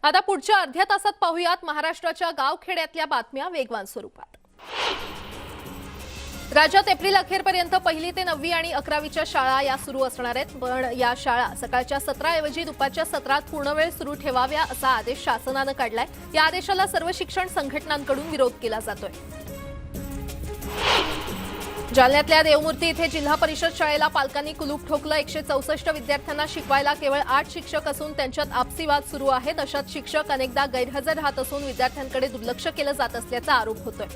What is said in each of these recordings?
आता पुढच्या अर्ध्या तासात पाहूयात महाराष्ट्राच्या गावखेड्यातल्या बातम्या वेगवान स्वरूपात। राज्यात एप्रिल अखेरपर्यंत पहिली ते 9वी आणि 11वीच्या शाळा या सुरू असणार आहेत। पण या शाळा सकाळच्या 17 ऐवजी दुपारच्या सत्रात पूर्ण वेळ सुरू ठेवाव्या असा आदेश शासनाने काढलाय। या आदेशाला सर्व शिक्षण संघटनांकडून विरोध केला जातोय। जालन्यातल्या देवमूर्ती इथे जिल्हा परिषद शाळेला पालकांनी कुलूप ठोकलं। 164 विद्यार्थ्यांना शिकवायला केवळ 8 शिक्षक असून त्यांच्यात आपसी वाद सुरू आहेत। अशात शिक्षक अनेकदा गैरहजर राहत असून विद्यार्थ्यांकडे दुर्लक्ष केलं जात असल्याचा आरोप होतोय।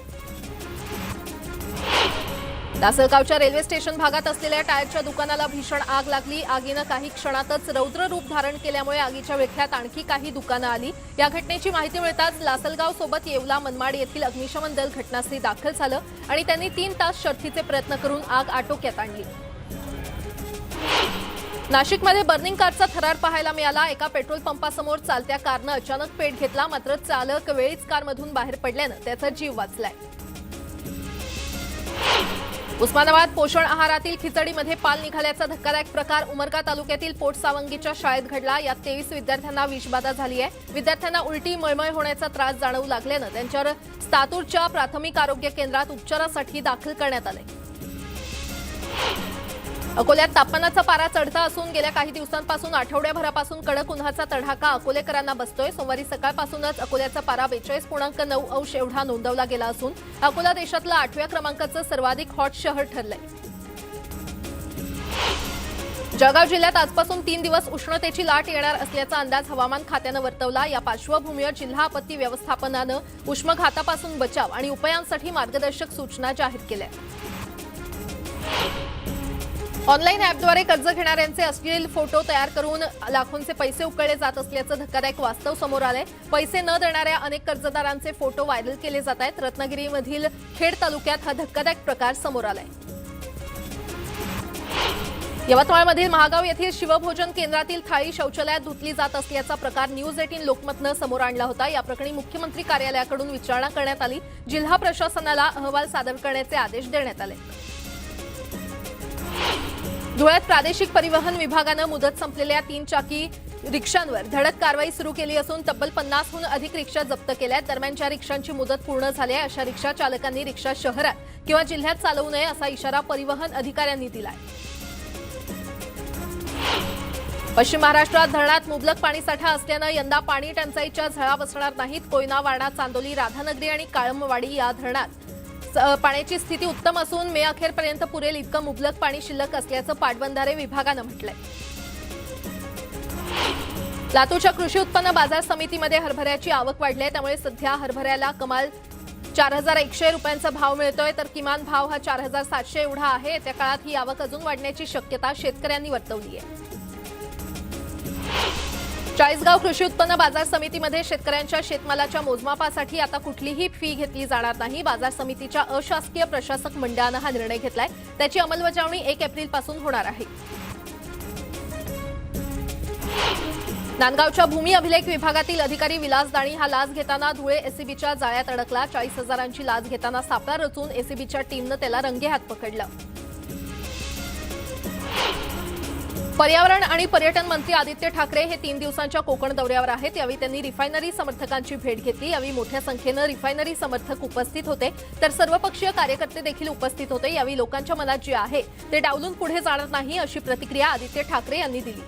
लासलगावच्या रेल्वे स्टेशन भागात असलेल्या टायरच्या दुकानाला भीषण आग लागली। आगीनं काही क्षणातच रौद्र रूप धारण केल्यामुळे आगीच्या विळख्यात आणखी काही दुकानं आली। या घटनेची माहिती मिळताच लासलगाव सोबत येवला मनमाड येथील अग्निशमन दल घटनास्थळी दाखल झालं आणि त्यांनी 3 तास शर्थीचे प्रयत्न करून आग आटोक्यात आणली। नाशिकमध्ये बर्निंग कारचा थरार पाहायला मिळाला। एका पेट्रोल पंपासमोर चालत्या कारनं अचानक पेट घेतला, मात्र चालक वेळीच कारमधून बाहेर पडल्यानं त्याचा जीव वाचलाय। उस्मानाबाद पोषण आहारातील खिचडीमध्ये पाल निघाल्याचा धक्कादायक प्रकार उमरगा तालुक्यातील पोटसावंगीच्या शाळेत घडला। यात 23 विद्यार्थ्यांना विषबाधा झाली आहे। विद्यार्थ्यांना उलटी मळमळ होण्याचा त्रास जाणवू लागल्यानं त्यांच्यावर सातूरच्या प्राथमिक आरोग्य केंद्रात उपचारासाठी दाखल करण्यात आले। अकोल्यात तापमानाचा पारा चढता असून गेल्या काही दिवसांपासून आठवड्याभरापासून कडक उन्हाचा तडाखा अकोलेकरांना बसतोय। सोमवारी सकाळपासूनच अकोल्याचा पारा 42.9 अंश एवढा नोंदवला गेला असून अकोला देशातलं 8व्या क्रमांकाचं सर्वाधिक हॉट शहर ठरलंय। जळगाव जिल्ह्यात आजपासून 3 दिवस उष्णतेची लाट येणार असल्याचा अंदाज हवामान खात्यानं वर्तवला। या पार्श्वभूमीवर जिल्हा आपत्ती व्यवस्थापनानं उष्माघातापासून बचाव आणि उपायांसाठी मार्गदर्शक सूचना जाहीर केल्या। ऑनलाईन ॲपद्वारे कर्ज घेणाऱ्यांचे अश्लील फोटो तयार करून लाखोंचे पैसे उकळले जात असल्याचं धक्कादायक वास्तव समोर आलंय। पैसे न देणाऱ्या अनेक कर्जदारांचे फोटो व्हायरल केले जात आहेत। रत्नागिरीमधील खेड तालुक्यात हा धक्कादायक प्रकार समोर आलाय। यवतमाळमधील महागाव येथील शिवभोजन केंद्रातील थाळी शौचालयात धुतली जात असल्याचा प्रकार न्यूज 18 लोकमतनं समोर आणला होता। या प्रकरणी मुख्यमंत्री कार्यालयाकडून विचारणा करण्यात आली। जिल्हा प्रशासनाला अहवाल सादर करण्याचे आदेश देण्यात आले। धुळ्यात प्रादेशिक परिवहन विभागानं मुदत संपलेल्या 3 चाकी रिक्षांवर धडक कारवाई सुरू केली असून तब्बल 50हून अधिक रिक्षा जप्त केल्या आहेत। दरम्यान ज्या रिक्षांची मुदत पूर्ण झाली आहे अशा रिक्षा चालकांनी रिक्षा शहरात किंवा जिल्ह्यात चालवू नये असा इशारा परिवहन अधिकाऱ्यांनी दिलाय। पश्चिम महाराष्ट्रात धरणात मुबलक पाणीसाठा असल्यानं यंदा पाणी टंचाईच्या झळा बसणार नाहीत। कोयना, वारणा, चांदोली, राधानगरी आणि काळमवाडी या धरणात पाण्याची स्थिती उत्तम असून मे अखेरपर्यंत पुरेल इतकं मुबलक पाणी शिल्लक असल्याचं पाटबंधारे विभागानं म्हटलंय। लातूरच्या कृषी उत्पन्न बाजार समितीमध्ये हरभऱ्याची आवक वाढली आहे, त्यामुळे सध्या हरभऱ्याला कमाल 4100 रुपयांचा भाव मिळतोय, तर किमान भाव हा 4700 एवढा आहे। त्या काळात ही आवक अजून वाढण्याची शक्यता शेतकऱ्यांनी वर्तवली आहे। चाळीसगाव कृषी उत्पन्न बाजार समितीमध्ये शेतकऱ्यांच्या शेतमालाच्या मोजमापासाठी आता कुठलीही फी घेतली जाणार नाही। बाजार समितीच्या अशासकीय प्रशासक मंडळानं हा निर्णय घेतलाय। त्याची अंमलबजावणी 1 एप्रिलपासून होणार आहे। नांदगावच्या भूमी अभिलेख विभागातील अधिकारी विलास दाणी हा लाच घेताना धुळे एसीबीच्या जाळ्यात अडकला। 40,000ची लाच घेताना सापळा रचून एसीबीच्या टीमनं त्याला रंगेहात पकडलं। पर्यावरण आणि पर्यटन मंत्री आदित्य ठाकरे हे 3 दिवसांच्या कोकण दौऱ्यावर आहेत। यावेळी त्यांनी रिफायनरी समर्थकांची भेट घेतली। यावेळी मोठ्या संख्येनं रिफायनरी समर्थक उपस्थित होते, तर सर्वपक्षीय कार्यकर्ते देखील उपस्थित होते। यावेळी लोकांच्या मनात जे आहे ते डावलून पुढे जाणार नाही अशी प्रतिक्रिया आदित्य ठाकरे यांनी दिली।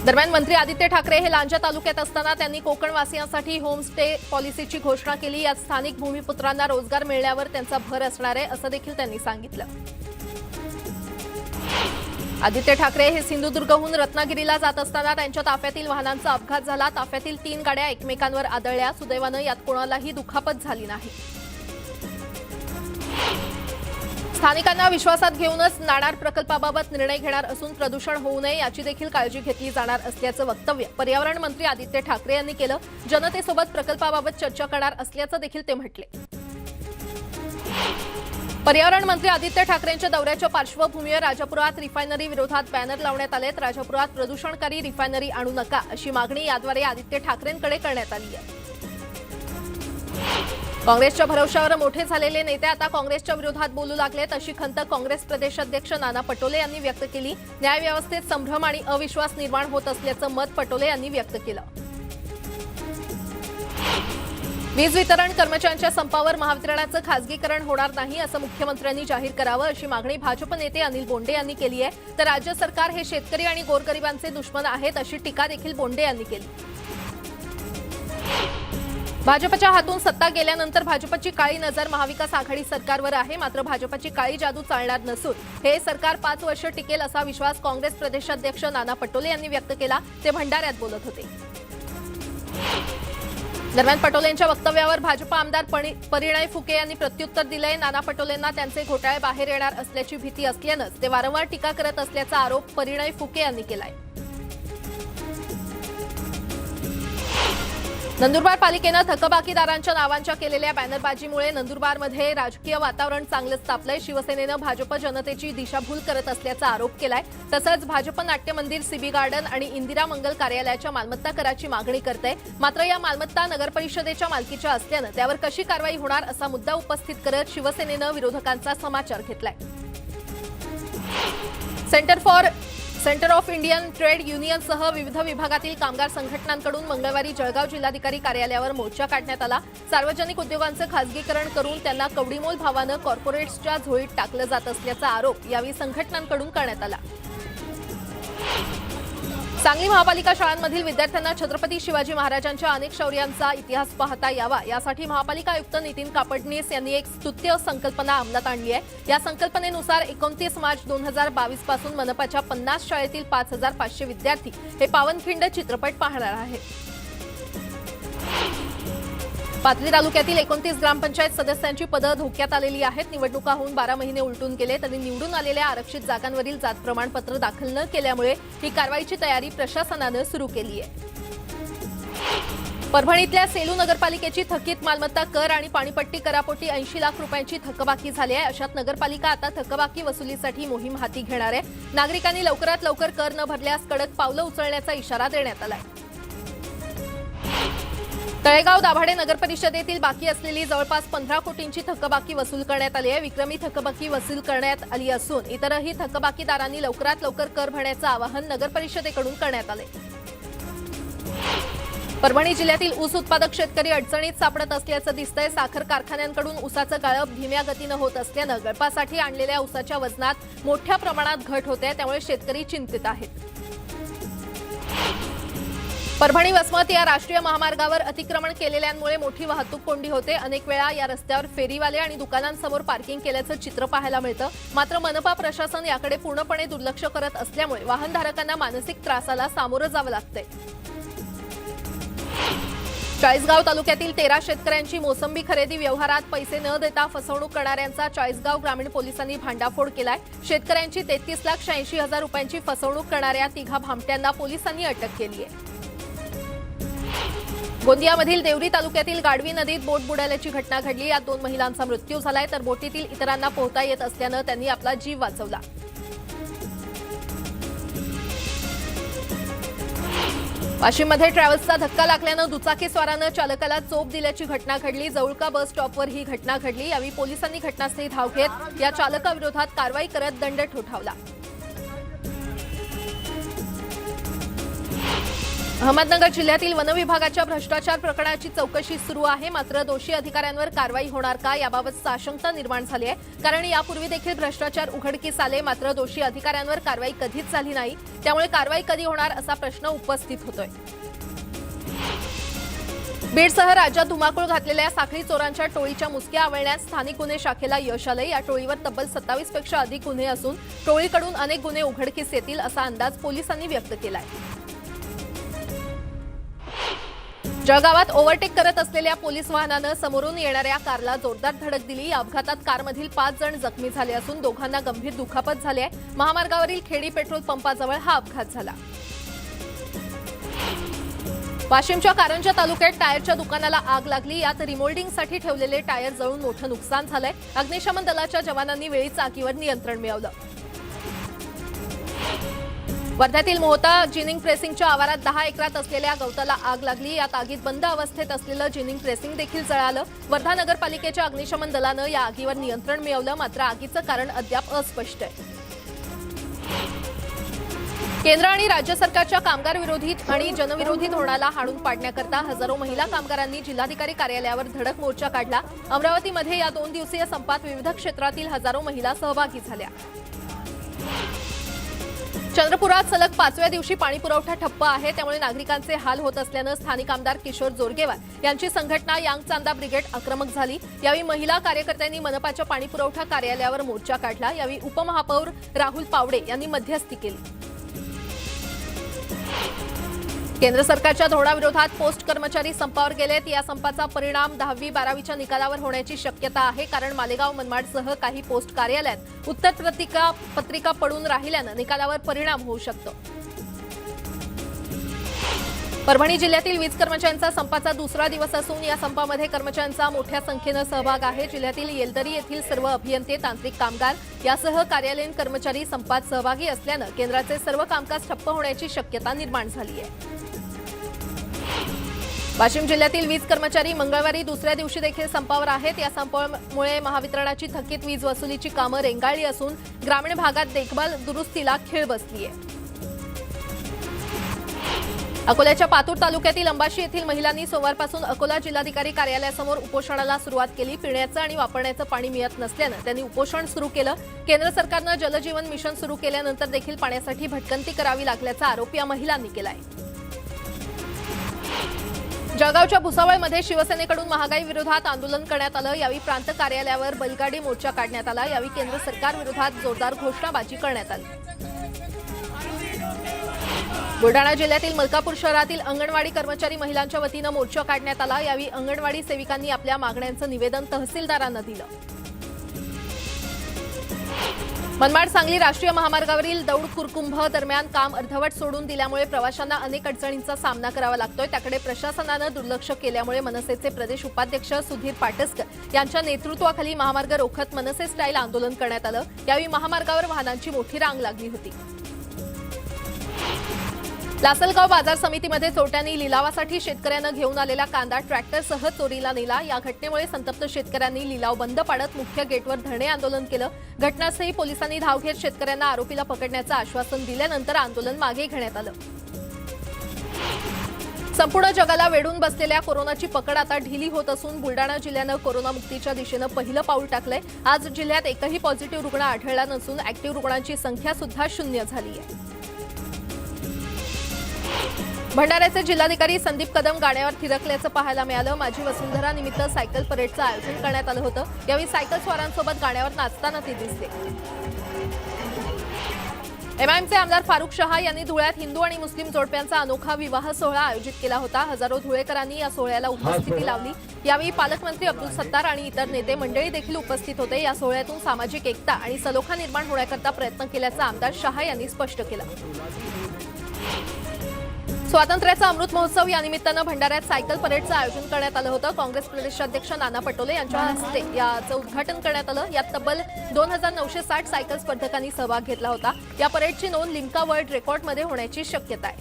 दरम्यान मंत्री आदित्य ठाकरे हे लांजा तालुक्यात असताना त्यांनी कोकणवासियांसाठी होमस्टे पॉलिसीची घोषणा केली। यात स्थानिक भूमिपुत्रांना रोजगार मिळण्यावर त्यांचा भर असणार आहे असं देखील त्यांनी सांगितलं। आदित्य ठाकरे हे सिंधुदुर्गहून रत्नागिरीला जात असताना त्यांच्या ताफ्यातील वाहनांचा अपघात झाला। ताफ्यातील 3 गाड्या एकमेकांवर आदळल्या। सुदैवानं यात कोणालाही दुखापत झाली नाही। स्थानिकांना विश्वासात घेऊनच नाणार प्रकल्पाबाबत निर्णय घेणार असून प्रदूषण होऊ नये याची देखील काळजी घेतली जाणार असल्याचं वक्तव्य पर्यावरण मंत्री आदित्य ठाकरे यांनी केलं। जनतेसोबत प्रकल्पाबाबत चर्चा करणार असल्याचं देखील ते म्हटले। पर्यावरण मंत्री आदित्य ठाकरेंच्या दौऱ्याच्या पार्श्वभूमीवर राजापुरात रिफायनरी विरोधात बॅनर लावण्यात आलेत। राजापुरात प्रदूषणकारी रिफायनरी आणू नका अशी मागणी याद्वारे आदित्य ठाकरेंकडे करण्यात आली आहे। काँग्रेसच्या भरवशावर मोठे झालेले नेते आता काँग्रेसच्या विरोधात बोलू लागलेत अशी खंत काँग्रेस प्रदेशाध्यक्ष नाना पटोले यांनी व्यक्त केली। न्यायव्यवस्थेत संभ्रम आणि अविश्वास निर्माण होत असल्याचं मत पटोले यांनी व्यक्त केलं। वीज वितरण कर्मचाऱ्यांच्या संपावर महावितरणाचं खासगीकरण होणार नाही असं मुख्यमंत्र्यांनी जाहीर करावं अशी मागणी भाजप नेते अनिल बोंडे यांनी केली आहे। तर राज्य सरकार हे शेतकरी आणि गोरगरिबांचे दुश्मन आहेत अशी टीका देखील बोंडे यांनी केली। भाजपच्या हातून सत्ता गेल्यानंतर भाजपची काळी नजर महाविकास आघाडी सरकारवर आहे। मात्र भाजपची काळी जादू चालणार नसून हे सरकार 5 वर्ष टिकेल असा विश्वास काँग्रेस प्रदेशाध्यक्ष नाना पटोले यांनी व्यक्त केला। ते भंडाऱ्यात बोलत होते। दरम्यान पटोलेंच्या वक्तव्यावर भाजप आमदार परिणय फुके यांनी प्रत्युत्तर दिलंय। नाना पटोलेंना त्यांचे घोटाळे बाहेर येणार असल्याची भीती असल्यानंच ते वारंवार टीका करत असल्याचा आरोप परिणय फुके यांनी केलाय। नंदुरबार पालिकेनं थकबाकीदारांच्या नावांच्या केलेल्या बॅनरबाजीमुळे नंदुरबारमध्ये राजकीय वातावरण चांगलंच तापलंय। शिवसेनेनं भाजप जनतेची दिशाभूल करत असल्याचा आरोप केलाय। तसंच भाजप नाट्य मंदिर, सीबी गार्डन आणि इंदिरा मंगल कार्यालयाच्या मालमत्ता कराची मागणी करते। मात्र या मालमत्ता नगरपरिषदेच्या मालकीच्या असल्यानं त्यावर कशी कारवाई होणार असा मुद्दा उपस्थित करत शिवसेनेनं विरोधकांचा समाचार घेतलाय। सेंटर ऑफ इंडियन ट्रेड युनियनसह विविध विभागातील कामगार संघटनांकडून मंगळवारी जळगाव जिल्हाधिकारी कार्यालयावर मोर्चा काढण्यात आला। सार्वजनिक उद्योगांचं खासगीकरण करून त्यांना कवडीमोल भावानं कॉर्पोरेट्सच्या झोळीत टाकलं जात असल्याचा आरोप यावेळी संघटनांकडून करण्यात आला। सांगली महापालिका शाळांमधील विद्यार्थ्यांना छत्रपती शिवाजी महाराजांच्या अनेक शौर्यांचा इतिहास पाहता यावा यासाठी महापालिका आयुक्त नितीन कापडणीस यांनी एक स्तुत्य संकल्पना अंमलात आणली आहे। या संकल्पनेनुसार 29 मार्च 2022 पासून मनपाच्या 50 शाळेतील 5500 विद्यार्थी हे पावनखिंड चित्रपट पाहणार आहेत। पाथरी तालुक्यातील 29 ग्रामपंचायत सदस्यांची पदं धोक्यात आलेली आहेत। निवडणुका होऊन 12 महिने उलटून गेले तरी निवडून आलेल्या आरक्षित जागांवरील जात प्रमाणपत्र दाखल न केल्यामुळे ही कारवाईची तयारी प्रशासनानं सुरू केली आहे। परभणीतल्या सेलू नगरपालिकेची थकीत मालमत्ता कर आणि पाणीपट्टी करापोटी 80 लाख रुपयांची थकबाकी झाली आहे। अशात नगरपालिका आता थकबाकी वसुलीसाठी मोहीम हाती घेणार आहे। नागरिकांनी लवकरात लवकर कर न भरल्यास कडक पावलं उचलण्याचा इशारा देण्यात आलाय। तळेगाव दाभाडे नगरपरिषदेतील बाकी असलेली जवळपास 15 कोटींची थकबाकी वसूल करण्यात आली आहे। विक्रमी थकबाकी वसूल करण्यात आली असून इतरही थकबाकीदारांनी लवकरात लवकर कर भरण्याचं आवाहन नगरपरिषदेकडून करण्यात आले। परभणी जिल्ह्यातील ऊस उत्पादक शेतकरी अडचणीत सापडत असल्याचं दिसतंय। साखर कारखान्यांकडून ऊसाचं गाळप धीम्या गतीनं होत असल्यानं गळपासाठी आणलेल्या ऊसाच्या वजनात मोठ्या प्रमाणात घट होते, त्यामुळे शेतकरी चिंतित आहेत। परभणी वसमत या राष्ट्रीय महामार्गावर अतिक्रमण केलेल्यांमुळे मोठी वाहतूक कोंडी होते। अनेक वेळा या रस्त्यावर फेरीवाले आणि दुकानांसमोर पार्किंग केल्याचं चित्र पाहायला मिळतं। मात्र मनपा प्रशासन याकडे पूर्णपणे दुर्लक्ष करत असल्यामुळे वाहनधारकांना मानसिक त्रासाला सामोरं जावं लागतंय। चाळीसगाव तालुक्यातील 13 शेतकऱ्यांची मोसंबी खरेदी व्यवहारात पैसे न देता फसवणूक करणाऱ्यांचा चाळीसगाव ग्रामीण पोलिसांनी भांडाफोड केलाय। शेतकऱ्यांची 33,80,000 रुपयांची फसवणूक करणाऱ्या 3 भामट्यांना पोलिसांनी अटक केली आहे। गोंदियामधील देवरी तालुक्यातील गाडवी नदीत बोट बुडाल्याची घटना घडली। यात 2 महिलांचा मृत्यू झालाय तर बोटीतील इतरांना पोहता येत असल्यानं त्यांनी आपला जीव वाचवला। वाशिममध्ये ट्रॅव्हल्सचा धक्का लागल्यानं दुचाकीस्वारानं चालकाला चोप दिल्याची घटना घडली। जवळका बस स्टॉपवर ही घटना घडली। यावेळी पोलिसांनी घटनास्थळी धाव घेत या चालकाविरोधात कारवाई करत दंड ठोठावला। अहमदनगर जिल्ह्यातील वन विभागाच्या भ्रष्टाचार प्रकरणाची चौकशी सुरू आहे। मात्र दोषी अधिकाऱ्यांवर कारवाई होणार का याबाबत साशंकता निर्माण झाली आहे, कारण यापूर्वी देखील भ्रष्टाचार उघडकीस आले मात्र दोषी अधिकाऱ्यांवर कारवाई कधीच झाली नाही। त्यामुळे कारवाई कधी होणार असा प्रश्न उपस्थित होतोय। बीडसह राज्यात धुमाकूळ घातलेल्या साखळी चोरांच्या टोळीच्या मुसक्या आवळण्यात स्थानिक गुन्हे शाखेला यश आलंय। या टोळीवर तब्बल 27 पेक्षा अधिक गुन्हे असून टोळीकडून अनेक गुन्हे उघडकीस येतील असा अंदाज पोलिसांनी व्यक्त केलाय। जळगावात ओव्हरटेक करत असलेल्या पोलीस वाहनानं समोरून येणाऱ्या कारला जोरदार धडक दिली। या अपघातात कारमधील 5 जण जखमी झाले असून दोघांना गंभीर दुखापत झाली आहे। महामार्गावरील खेडी पेट्रोल पंपाजवळ हा अपघात झाला। वाशिमच्या कारंजा तालुक्यात टायरच्या दुकानाला आग लागली। यात रिमोल्डिंगसाठी ठेवलेले टायर जळून मोठं नुकसान झालंय। अग्निशमन दलाच्या जवानांनी वेळीच आगीवर नियंत्रण मिळवलं। वर्ध्यातील मोहता जिनिंग प्रेसिंगच्या आवारात 10 एकरात असलेल्या गवताला आग लागली। यात आगीत बंद अवस्थेत असलेलं जिनिंग प्रेसिंग देखील जळालं। वर्धा नगरपालिकेच्या अग्निशमन दलानं या आगीवर नियंत्रण मिळवलं, मात्र आगीचं कारण अद्याप अस्पष्ट आहे। केंद्र आणि राज्य सरकारच्या कामगार विरोधी आणि जनविरोधी धोरणाला हाणून पाडण्याकरता हजारो महिला कामगारांनी जिल्हाधिकारी कार्यालयावर धडक मोर्चा काढला। अमरावतीमध्ये या 2 दिवसीय संपात विविध क्षेत्रातील हजारो महिला सहभागी झाल्या। चंद्रपुरात सलग 5व्या दिवशी पाणी पुरवठा ठप्प आहे, त्यामुळे नागरिकांचे हाल होत असल्यानं स्थानिक आमदार किशोर जोरगेवार यांची संघटना यांग चांदा ब्रिगेड आक्रमक झाली। यावेळी महिला कार्यकर्त्यांनी मनपाच्या पाणी पुरवठा कार्यालयावर मोर्चा काढला। यावेळी उपमहापौर राहुल पावडे यांनी मध्यस्थी केली। केंद्र सरकारच्या धोरणाविरोधात पोस्ट कर्मचारी संपावर गेलेत। या संपाचा परिणाम 10वी 12वीच्या निकालावर होण्याची शक्यता आहे, कारण मालेगाव मनमाडसह काही पोस्ट कार्यालयात उत्तर पत्रिका पडून राहिल्यानं निकालावर परिणाम होऊ शकतो। परभणी जिल्ह्यातील वीज कर्मचाऱ्यांचा संपाचा दुसरा दिवस असून या संपामध्ये कर्मचाऱ्यांचा मोठ्या संख्येनं सहभाग आहे। जिल्ह्यातील येलदरी येथील सर्व अभियंते, तांत्रिक कामगार यासह कार्यालयीन कर्मचारी संपात सहभागी असल्यानं केंद्राचे सर्व कामकाज ठप्प होण्याची शक्यता निर्माण झाली आहे। वाशिम जिल्ह्यातील वीज कर्मचारी मंगळवारी दुसऱ्या दिवशी देखील संपावर आहेत। या संपामुळे महावितरणाची थकीत वीज वसुलीची कामं रेंगाळली असून ग्रामीण भागात देखभाल दुरुस्तीला खीळ बसली आहे। अकोल्याच्या पातूर तालुक्यातील अंबाशी येथील महिलांनी सोमवारपासून अकोला जिल्हाधिकारी कार्यालयासमोर उपोषणाला सुरुवात केली। पिण्याचं आणि वापरण्याचं पाणी मिळत नसल्यानं त्यांनी उपोषण सुरू केलं। केंद्र सरकारनं जलजीवन मिशन सुरू केल्यानंतर देखील पाण्यासाठी भटकंती करावी लागल्याचा आरोप या महिलांनी केला आहे। जळगावच्या भुसावळमध्ये शिवसेनेकडून महागाई विरोधात आंदोलन करण्यात आलं। यावेळी प्रांत कार्यालयावर बैलगाडी मोर्चा काढण्यात आला। यावेळी केंद्र सरकार विरोधात जोरदार घोषणाबाजी करण्यात आली। बुलढाणा जिल्ह्यातील मलकापूर शहरातील अंगणवाडी कर्मचारी महिलांच्या वतीनं मोर्चा काढण्यात आला। यावेळी अंगणवाडी सेविकांनी आपल्या मागण्यांचं निवेदन तहसीलदारांना दिलं। मनमाड सांगली राष्ट्रीय महामार्गावरील दौड कुरकुंभ दरम्यान काम अर्धवट सोडून दिल्यामुळे प्रवाशांना अनेक अडचणींचा सामना करावा लागतोय। त्याकडे प्रशासनानं दुर्लक्ष केल्यामुळे मनसेचे प्रदेश उपाध्यक्ष सुधीर पाटसकर यांच्या नेतृत्वाखाली महामार्ग रोखत मनसे स्टाईल आंदोलन करण्यात आलं। यावेळी महामार्गावर वाहनांची मोठी रांग लागली होती। लासलगाव बाजार समितीमध्ये चोरट्यांनी लिलावासाठी शेतकऱ्यांना घेऊन आलेला कांदा ट्रॅक्टरसह चोरीला नेला। या घटनेमुळे संतप्त शेतकऱ्यांनी लिलाव बंद पाडत मुख्य गेटवर धरणे आंदोलन केलं। घटनास्थळी पोलिसांनी धाव घेत शेतकऱ्यांना आरोपीला पकडण्याचं आश्वासन दिल्यानंतर आंदोलन मागे घेण्यात आलं। संपूर्ण जगाला वेढून बसलेल्या कोरोनाची पकड आता ढिली होत असून बुलढाणा जिल्ह्यानं कोरोनामुक्तीच्या दिशेनं पहिलं पाऊल टाकलंय। आज जिल्ह्यात एकही पॉझिटिव्ह रुग्ण आढळला नसून ऍक्टिव्ह रुग्णांची संख्या सुद्धा 0 झाली आहे। भंडाऱ्याचे जिल्हाधिकारी संदीप कदम गाड्यावर थिरकल्याचं पाहायला मिळालं। माझी वसुंधरा निमित्त सायकल परेडचं आयोजन करण्यात आलं होतं। यावेळी सायकल स्वारांसोबत गाड्यावर नाचताना ते दिसले। एमआयएमचे आमदार फारुख शहा यांनी धुळ्यात हिंदू आणि मुस्लिम जोडप्यांचा अनोखा विवाह सोहळा आयोजित केला होता। हजारो धुळेकरांनी या सोहळ्याला उपस्थिती लावली। यावेळी पालकमंत्री अब्दुल सत्तार आणि इतर नेते मंडळी देखील उपस्थित होते। या सोहळ्यातून सामाजिक एकता आणि सलोखा निर्माण होण्याकरता प्रयत्न केल्याचं आमदार शहा यांनी स्पष्ट केलं। स्वातंत्र्याचा अमृत महोत्सव या निमित्तानं भंडाऱ्यात सायकल परेडचं आयोजन करण्यात आलं होतं। काँग्रेस प्रदेशाध्यक्ष नाना पटोले यांच्या हस्ते याचं उद्घाटन करण्यात आलं। यात तब्बल 2960 सायकल स्पर्धकांनी सहभाग घेतला होता। या परेडची नोंद लिम्का वर्ल्ड रेकॉर्डमध्ये होण्याची शक्यता आहे।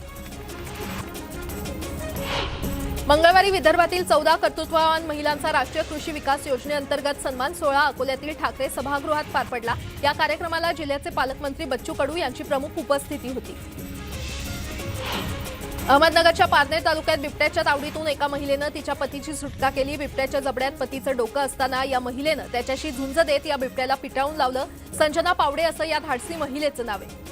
मंगळवारी विदर्भातील 14 कर्तृत्ववान महिलांचा राष्ट्रीय कृषी विकास योजनेअंतर्गत सन्मान सोहळा अकोल्यातील ठाकरे सभागृहात पार पडला। या कार्यक्रमाला जिल्ह्याचे पालकमंत्री बच्चू कडू यांची प्रमुख उपस्थिती होती। अहमदनगरच्या पारनेर तालुक्यात बिबट्याच्या तावडीतून एका महिलेनं तिच्या पतीची सुटका केली। बिबट्याच्या जबड्यात पतीचं डोकं असताना या महिलेनं त्याच्याशी झुंज देत या बिबट्याला पिटाळून लावलं। संजना पावडे असं या धाडसी महिलेचं नाव आहे।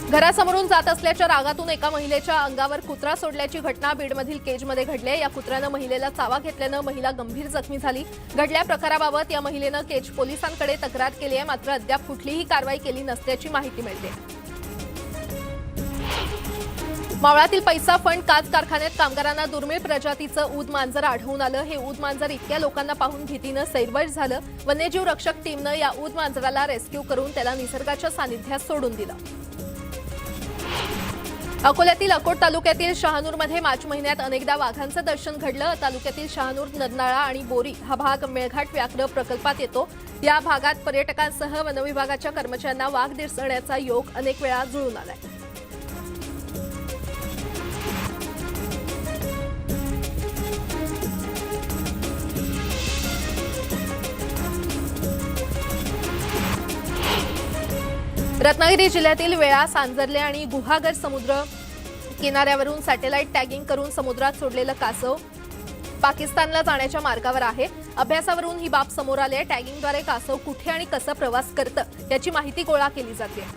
घरासमोरून जात असल्याच्या रागातून एका महिलेच्या अंगावर कुत्रा सोडल्याची घटना बीडमधील केजमध्ये घडली। या कुत्र्यानं महिलेला चावा घेतल्यानं महिला गंभीर जखमी झाली। घडल्या प्रकाराबाबत या महिलेनं केज पोलिसांकडे तक्रार केली आहे, मात्र अद्याप कुठलीही कारवाई केली नसल्याची माहिती मिळते। मावळातील पैसा फंड काच कारखान्यात कामगारांना दुर्मिळ प्रजातीचं ऊद मांजर आढळून आलं। हे ऊद मांजर इतक्या लोकांना पाहून भीतीनं सैरवैर झालं। वन्यजीव रक्षक टीमनं या ऊद मांजराला रेस्क्यू करून त्याला निसर्गाच्या सानिध्यात सोडून दिलं। अकोल्यातील अकोट तालुक्यातील शहानूरमध्ये मार्च महिन्यात अनेकदा वाघांचं दर्शन घडलं। तालुक्यातील शहानूर, नरनाळा आणि बोरी हा भाग मेळघाट व्याघ्र प्रकल्पात येतो। या भागात पर्यटकांसह वनविभागाच्या कर्मचाऱ्यांना वाघ दिसण्याचा योग अनेक वेळा जुळून आलाय। रत्नागिरी जिल्ह्यातील वेळा, सांजर्ले आणि गुहागर समुद्र किनाऱ्यावरून सॅटेलाइट टॅगिंग करून समुद्रात सोडलेलं कासव पाकिस्तानला जाण्याच्या मार्गावर आहे। अभ्यासावरून ही बाब समोर आली आहे। टॅगिंगद्वारे कासव कुठे आणि कसा प्रवास करतं याची माहिती गोळा केली जाते।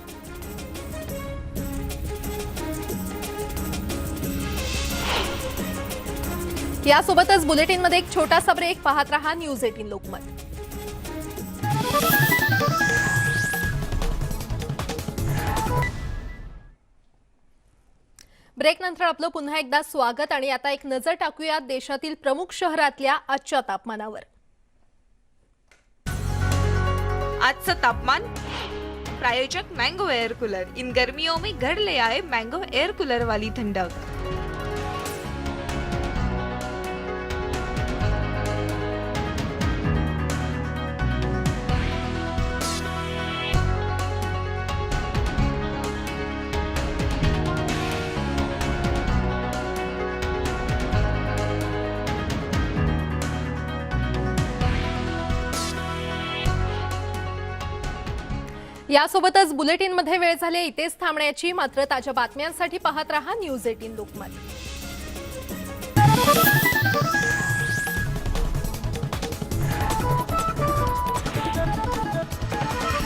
यासोबतच बुलेटिनमध्ये एक छोटासा ब्रेक, पाहत रहा न्यूज 18 लोकमत। ब्रेक नंतर आपलं पुन्हा एकदा स्वागत आणि आता एक नजर टाकूया देशातील प्रमुख शहरातल्या आजच्या तापमानावर। आजचं तापमान प्रायोजक मैंगो एयर कूलर। इन गर्मियों में घर ले आए मैंगो एयर कूलर वाली ठंडक। यासोबतच बुलेटिनमध्ये वेळ झाली इथेच थांबण्याची, मात्र ताज्या बातम्यांसाठी पाहत रहा न्यूज 18 लोकमत।